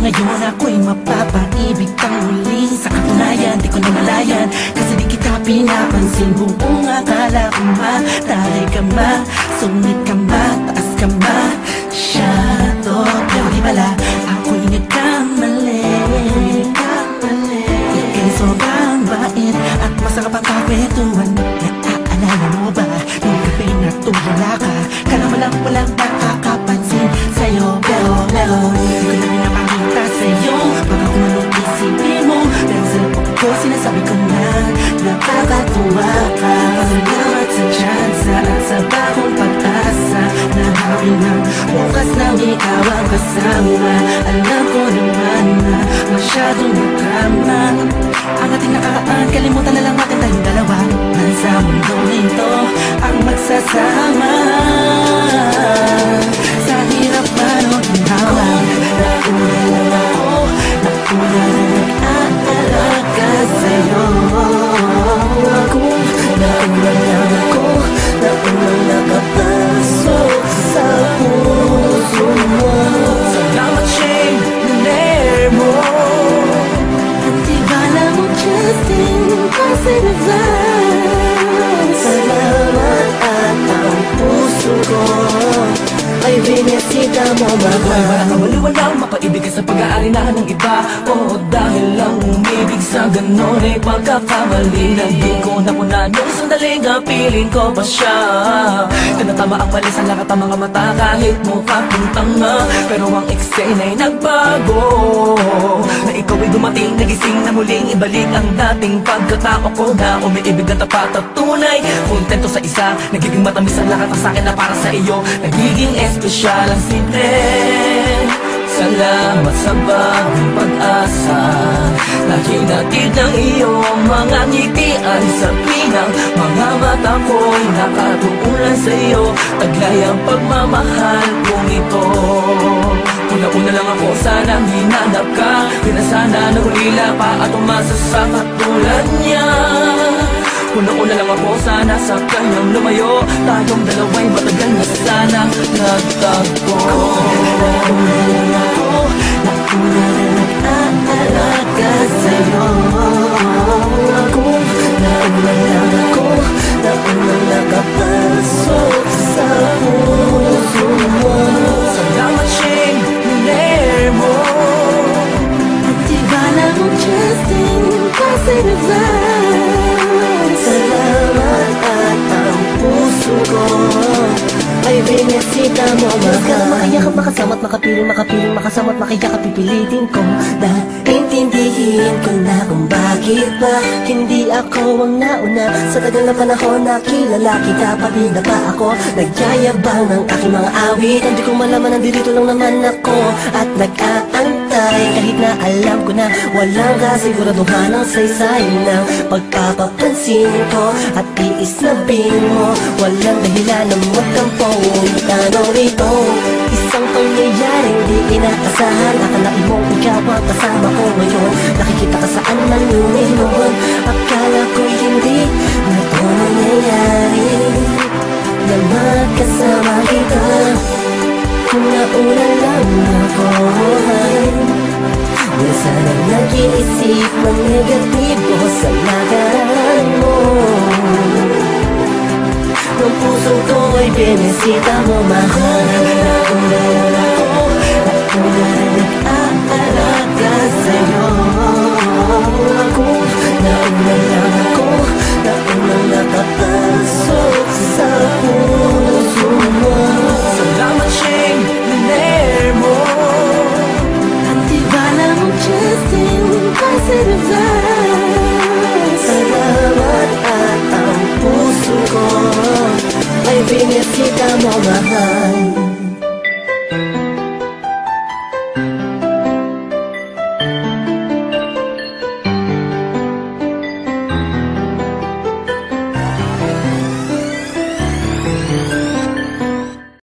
Ngayon ako'y mapapaibig kang muling sa katunayan, di ko namalayan kasi di kita pinapansin. Buong akala ko matay ka ma, sungit ka ma, taas ka ma, shadow. Pero di pala, ako'y nagkamali. Ika'y sobrang bait at masarap ang kakwentuhan. Naaalala mo ba, nung gabi na tulala ka, kala mo lang walang nakakapansin sa'yo. Pero di ko na pinapakita sa'yo, baka kung anong isipin mo, pero sa loob ko sinasabi ko na nakakatuwa ka. Salamat sa tsansa at sa bagong pag-asa na hawi ng bukas na ikaw ang kasama. Alam ko naman na masyadong madrama ang ating nakaraan, kalimutan na lang natin tayong dalawa man sa mundong ito ang magsasama. Sa hirap man o ginhawa, nauna lang ako, nauna na nag-aalaga sa'yo. Nauna lang ako, nauna nakapasok sa puso mo. Salamat Shane, naner mo. Antibala mo Justin, kasi nag-vans. Salamat at ang puso ko ay binisita mo mahal. Walang kabaliwalang makaibig sa pag-aari na ng iba. O dahil lang umibig sa ganon ay pagkakamali na di ko napunan nung sandaling piling ko pa siya. Tinatama ang mali sa lahat ng mga mata kahit mukha kong tanga, pero ang eksena ay nagbago. Na ikaw ay dumating, nagising na muling ibalik ang dating pagkatao ko na umiibig at tapat at tunay. Kontento sa isa, nagiging matamis ang lahat ng sakin na para sa iyo. Nagiging espesyal ang simple. Salamat sa bagong pag-asa na hinatid ng iyong mga ngiti ay sa pinang mga mata ko'y nakatuunan sa iyo. Taglay ang pagmamahal kong ito. Una-una lang ako, sanang hinanap ka, pinasana na hulila pa at umasa sa katulad niya. Una-una lang ako, sana sa kanyang lumayo, tayong dalawa'y matagal na sanang nagtagpo. Nauna na nag-aalaga sa'yo. Nauna lang ako, nauna nakapasok sa puso mo. Salamat Shane, naner mo. Antibala mo Justin, kasi nag-vans. Salamat at ang puso ko ay binisita mo mahal. Makaiyak, makasama't makapiling, makasamat, makaiyak, pipilitin ko na intindihin ko na kung bakit ba hindi ako ang nauna. Sa tagal na panahon na kilala kita, pati na pa ako nagyayabang ng aking mga awit. Hindi ko malaman, nandito lang naman ako at nag-aantay, kahit na alam ko na walang kasiguraduhan ang saysay ng pagpapapansin ko at tiis na bing mo. Walang dahilan na magtampo, tanong ito, isang pangyayaring di inaasahan. Akalain mong ikaw ang kasama ko ngayon, nakikita ka saan man luminoon. Akala ko'y hindi na ito nangyayari, na magkasama kita. Kung nauna lang ako na sanang nag-iisip ng negatibo sa nakaraan mo. Ng puso ko ay binisita mo mahal. Nauna lang ako, nauna na nag-aalaga sa'yo. Nauna lang ako, nauna nakapasok